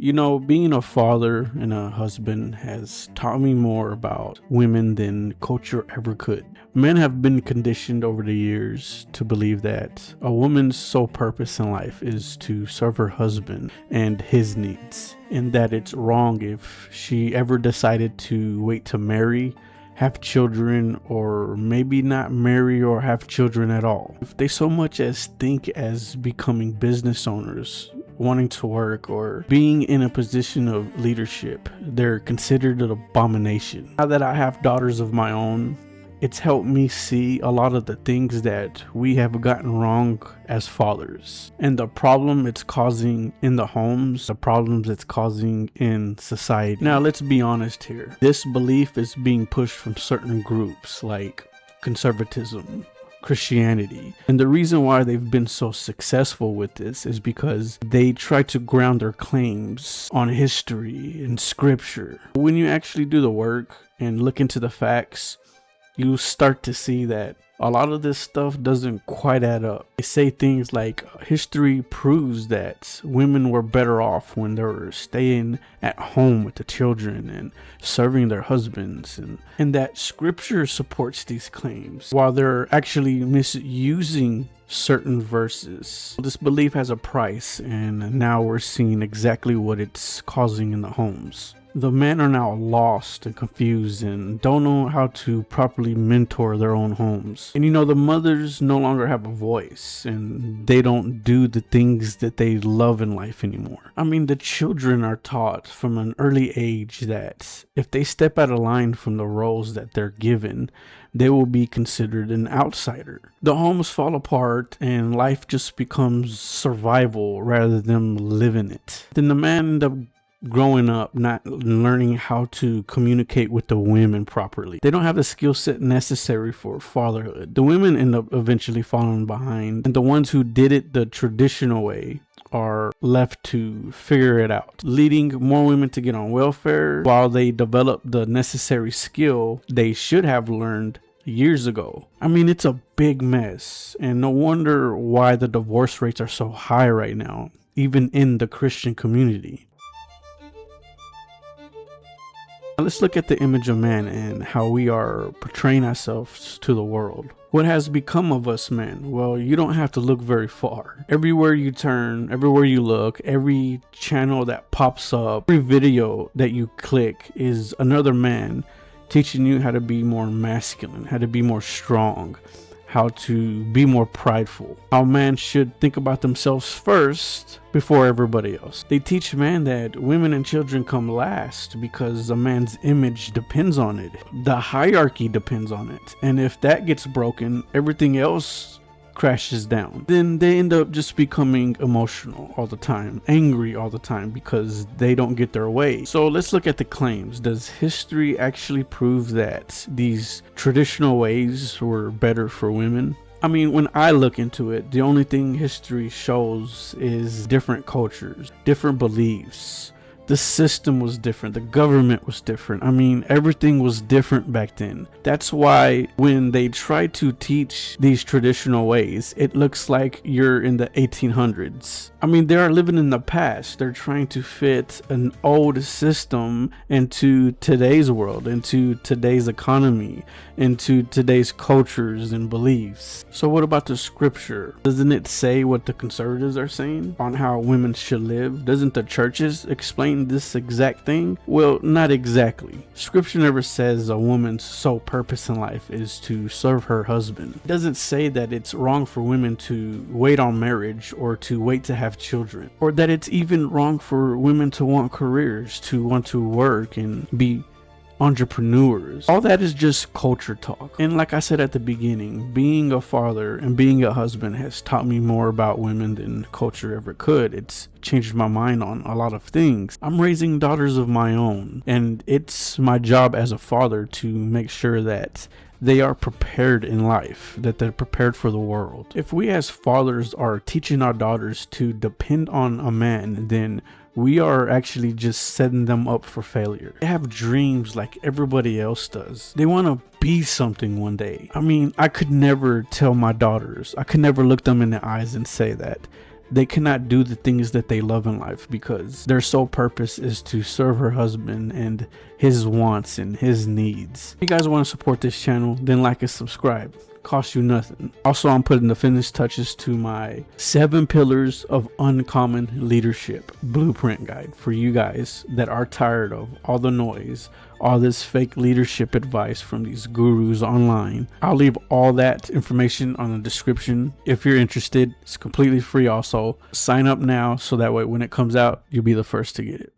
Being a father and a husband has taught me more about women than culture ever could. Men have been conditioned over the years to believe that a woman's sole purpose in life is to serve her husband and his needs, and that it's wrong if she ever decided to wait to marry, have children, or maybe not marry or have children at all. If they so much as think as becoming business owners, wanting to work, or being in a position of leadership, they're considered an abomination. Now that I have daughters of my own, it's helped me see a lot of the things that we have gotten wrong as fathers, and the problem it's causing in the homes, the problems it's causing in society. Now, let's be honest here. This belief is being pushed from certain groups like conservatism, Christianity. And the reason why they've been so successful with this is because they try to ground their claims on history and scripture. When you actually do the work and look into the facts, you start to see that a lot of this stuff doesn't quite add up. They say things like history proves that women were better off when they were staying at home with the children and serving their husbands, and that scripture supports these claims while they're actually misusing certain verses. This belief has a price, and now we're seeing exactly what it's causing in the homes. The men are now lost and confused and don't know how to properly mentor their own homes. And the mothers no longer have a voice, and they don't do the things that they love in life anymore. The children are taught from an early age that if they step out of line from the roles that they're given, they will be considered an outsider. The homes fall apart and life just becomes survival rather than living it. Then the man ends up growing up not learning how to communicate with the women properly. They don't have the skill set necessary for fatherhood. The women end up eventually falling behind, and the ones who did it the traditional way are left to figure it out, leading more women to get on welfare while they develop the necessary skill they should have learned years ago. It's a big mess, and no wonder why the divorce rates are so high right now, even in the Christian community. Let's look at the image of man and how we are portraying ourselves to the world. What has become of us men? Well, you don't have to look very far. Everywhere you turn, everywhere you look, every channel that pops up, every video that you click is another man teaching you how to be more masculine, how to be more strong, how to be more prideful, how man should think about themselves first before everybody else. They teach man that women and children come last because a man's image depends on it. The hierarchy depends on it. And if that gets broken, everything else crashes down. Then they end up just becoming emotional all the time, angry all the time because they don't get their way. So let's look at the claims. Does history actually prove that these traditional ways were better for women? When I look into it, the only thing history shows is different cultures, different beliefs. The system was different. The government was different. Everything was different back then. That's why when they try to teach these traditional ways, it looks like you're in the 1800s. They are living in the past. They're trying to fit an old system into today's world, into today's economy, into today's cultures and beliefs. So what about the scripture? Doesn't it say what the conservatives are saying on how women should live? Doesn't the churches explain this exact thing? Well, not exactly. Scripture never says a woman's sole purpose in life is to serve her husband. It doesn't say that it's wrong for women to wait on marriage or to wait to have children, or that it's even wrong for women to want careers, to want to work and be entrepreneurs. All that is just culture talk. And like I said at the beginning, being a father and being a husband has taught me more about women than culture ever could. It's changed my mind on a lot of things. I'm raising daughters of my own, and it's my job as a father to make sure that they are prepared in life, that they're prepared for the world. If we as fathers are teaching our daughters to depend on a man, then we are actually just setting them up for failure. They have dreams like everybody else does. They want to be something one day. I could never tell my daughters, I could never look them in the eyes and say that they cannot do the things that they love in life because their sole purpose is to serve her husband and his wants and his needs. If you guys want to support this channel, then like and subscribe. Cost you nothing. Also, I'm putting the finish touches to my 7 pillars of uncommon leadership blueprint guide for you guys that are tired of all the noise, all this fake leadership advice from these gurus online. I'll leave all that information on the description if you're interested. It's completely free. Also, sign up now so that way when it comes out, you'll be the first to get it.